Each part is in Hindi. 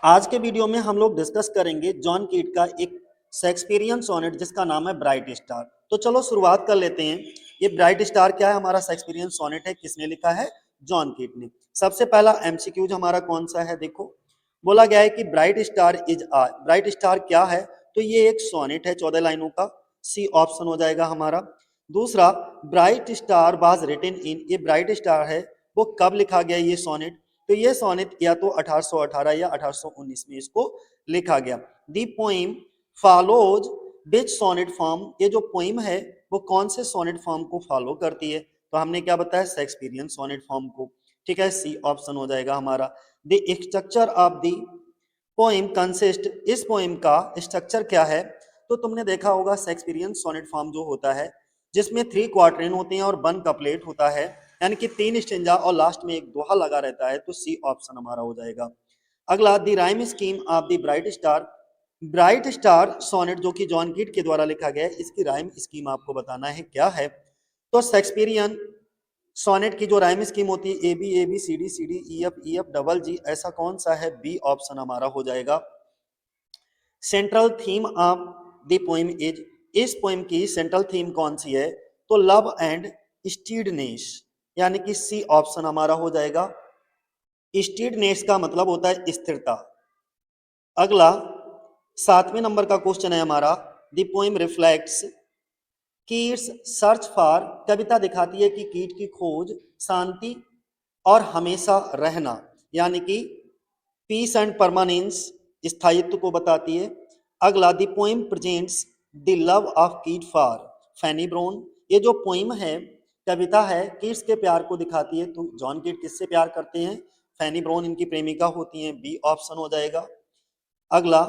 आज के वीडियो में हम लोग डिस्कस करेंगे जॉन कीट का एक शेक्सपियरियन सोनेट जिसका नाम है ब्राइट स्टार। तो चलो शुरुआत कर लेते हैं। ये ब्राइट स्टार क्या है? हमारा शेक्सपियरियन सोनेट है। किसने लिखा है? जॉन कीट ने। सबसे पहला एमसीक्यूज हमारा कौन सा है? देखो, बोला गया है कि bright star is a. Bright star क्या है? तो ये एक सोनेट है 14 लाइनों का। सी ऑप्शन हो जाएगा हमारा। दूसरा, bright star was written in. ये ब्राइट स्टार है, वो कब लिखा गया ये सोनेट? तो ये सोनेट या तो 1818 या 1819 में इसको लिखा गया। दी पोइम फॉलोज विच सोनेट फॉर्म। ये जो पोइम है वो कौन से सोनेट फॉर्म को फॉलो करती है? तो हमने क्या बताया? शेक्सपियरियन सोनेट फॉर्म को। ठीक है, सी ऑप्शन हो जाएगा हमारा। The structure of the poem consist. इस पोइम का स्ट्रक्चर क्या है? तो तुमने देखा होगा शेक्सपियरियन सोनेट फॉर्म जो होता है जिसमें 3 क्वार्टरेन होते हैं और 1 कपलेट होता है, यानी कि 3 स्टेंजा और लास्ट में एक दोहा लगा रहता है। तो सी ऑप्शन हमारा हो जाएगा। अगला, the rhyme scheme of the bright star. Bright star sonnet जो कि जॉन कीट के द्वारा लिखा गया है, इसकी राइम स्कीम आपको बताना है क्या है। तो शेक्सपियरियन सोनेट की जो राइम स्कीम होती है A B C D E F double G, ऐसा कौन सा है? बी ऑप्शन हमारा हो जाएगा। Central theme of the poem is. इस पोइम की सेंट्रल थीम कौन सी है? तो लव एंड स्टीडनेस, यानी कि सी ऑप्शन हमारा हो जाएगा। स्टीडनेस का मतलब होता है स्थिरता। अगला 7वें नंबर का क्वेश्चन है हमारा। The poem reflects Keats search for. कविता दिखाती है कि कीट की खोज शांति और हमेशा रहना, यानी कि पीस एंड परमानेंस, स्थायित्व को बताती है। अगला, the poem presents the love of कीट फॉर फैनी ब्राउन। ये जो पोइम है, कविता है, कीट्स के प्यार को दिखाती है। तो जॉन कीट किससे प्यार करते हैं? फैनी ब्राउन इनकी प्रेमिका होती हैं। बी ऑप्शन हो जाएगा। अगला,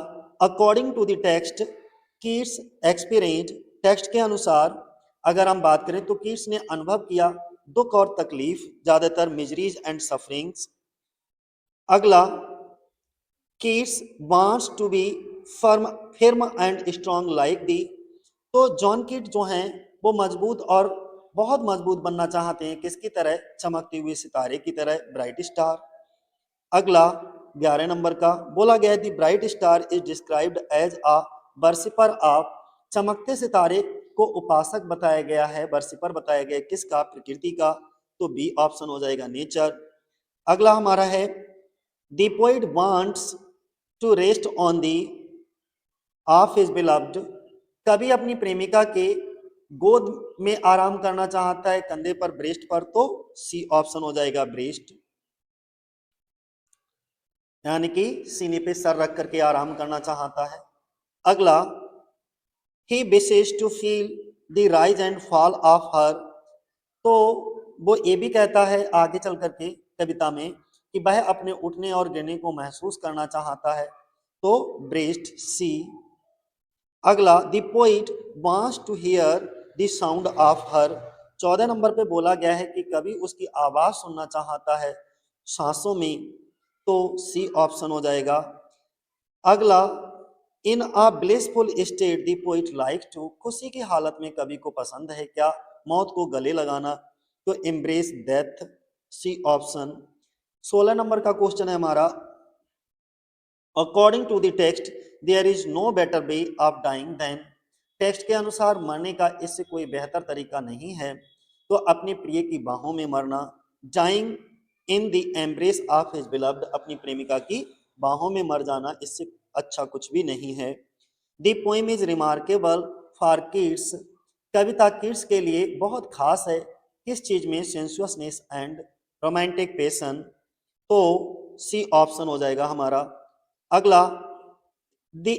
according to the text Keats experience. Text के अनुसार अगर हम बात करें तो कीट्स ने अनुभव किया दुख और तकलीफ, ज्यादातर मिजरीज एंड सफरिंग्स। अगला, Keats wants to be firm firm and strong like thee. तो जॉन कीट जो हैं वो मजबूत और बहुत मजबूत बनना चाहते हैं। किसकी तरह? चमकते हुए सितारे की तरह, ब्राइट स्टार। अगला 11 नंबर का बोला गया, the bright star is described as a worshipper of. चमकते सितारे को उपासक बताया गया है, वर्शिपर बताया गया है। किसका? प्रकृति का। तो बी ऑप्शन हो जाएगा, नेचर। अगला हमारा है, the poet wants to rest on the of his beloved. कवि अपनी प्रेमिका के गोद में आराम करना चाहता है, कंधे पर, ब्रेस्ट पर। तो सी ऑप्शन हो जाएगा, ब्रेस्ट, यानी कि सीने पे सर रख करके आराम करना चाहता है। अगला, he wishes to feel the rise and fall of her. तो वो ये भी कहता है आगे चल करके कविता में कि वह अपने उठने और गिरने को महसूस करना चाहता है। तो ब्रेस्ट, सी। अगला, the poet wants to hear the sound of her. 14 number पे बोला गया है कि कवि उसकी आवाज सुनना चाहता है सांसों में। तो सी ऑप्शन हो जाएगा। अगला, in a blissful state the poet like to. खुशी की हालत में कवि को पसंद है क्या? मौत को गले लगाना। तो embrace death, C option. 16 number का क्वेश्चन है हमारा। According to the text there is no better way of dying than. Text के अनुसार मरने का इससे कोई बेहतर तरीका नहीं है तो अपने प्रिय की बाहों में मरना। Dying in the embrace of his beloved, अपनी प्रेमिका की बाहों में मर जाना, इससे अच्छा कुछ भी नहीं है। The poem is remarkable for kids. Kavita kids के लिए बहुत खास है। किस चीज में? Sensuousness and romantic passion. तो सी ऑप्शन हो जाएगा हमारा। अगला, the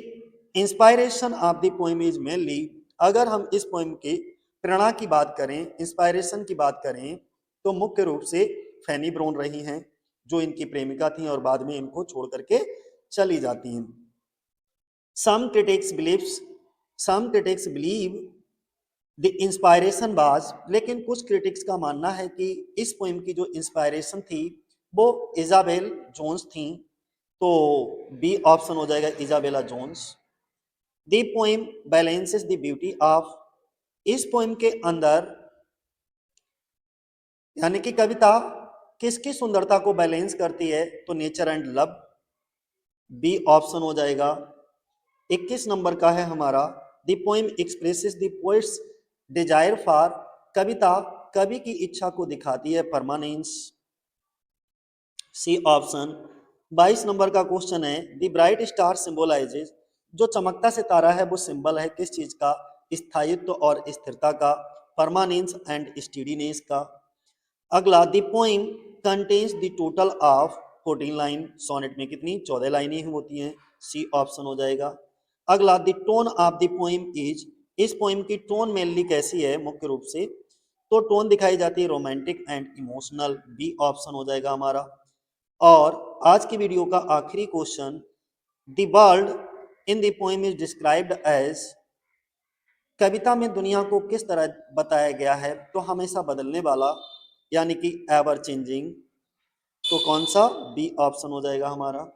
inspiration of the poem is mainly. अगर हम इस पोएम की प्रेरणा की बात करें, इंस्पायरेशन की बात करें, तो मुख्य रूप से फैनी ब्राउन रही हैं जो इनकी प्रेमिका थी और बाद में इनको छोड़ करके चली जाती हैं। Some critics believes some critics believe the inspiration was. लेकिन कुछ क्रिटिक्स का मानना है कि इस पोएम की जो इंस्पायरेशन थी वो इजाबेल जोन्स थी। तो बी ऑप्शन हो जाएगा, Isabella Jones. The poem balances the beauty of. इस पोएम के अंदर, यानी कि कविता किसकी सुंदरता को बैलेंस करती है? तो nature and love. B option हो जाएगा। 21 नंबर का है हमारा, the poem expresses the poet's desire for, कविता कवि की इच्छा को दिखाती है, परमानेंस, सी ऑप्शन। 22 नंबर का क्वेश्चन है, द ब्राइट स्टार सिंबलाइजेज, जो चमकता सितारा है वो सिंबल है किस चीज का, स्थायित्व और स्थिरता का, परमानेंस एंड स्टीडीनेस का। अगला, the poem contains the total of 14 line, sonnet में कितनी 14 लाइनें होती हैं, सी ऑप्शन हो जाएगा। अगला, the tone of the poem is, इस पोइम की टोन मेनली कैसी है, मुख्य रूप से तो टोन दिखाई जाती है romantic and emotional, B option हो जाएगा हमारा। और आज की वीडियो का आखिरी question, the world in the poem is described as, कविता में दुनिया को किस तरह बताया गया है, तो हमेशा बदलने वाला, यानी कि एवर चेंजिंग, तो कौन सा, बी ऑप्शन हो जाएगा हमारा।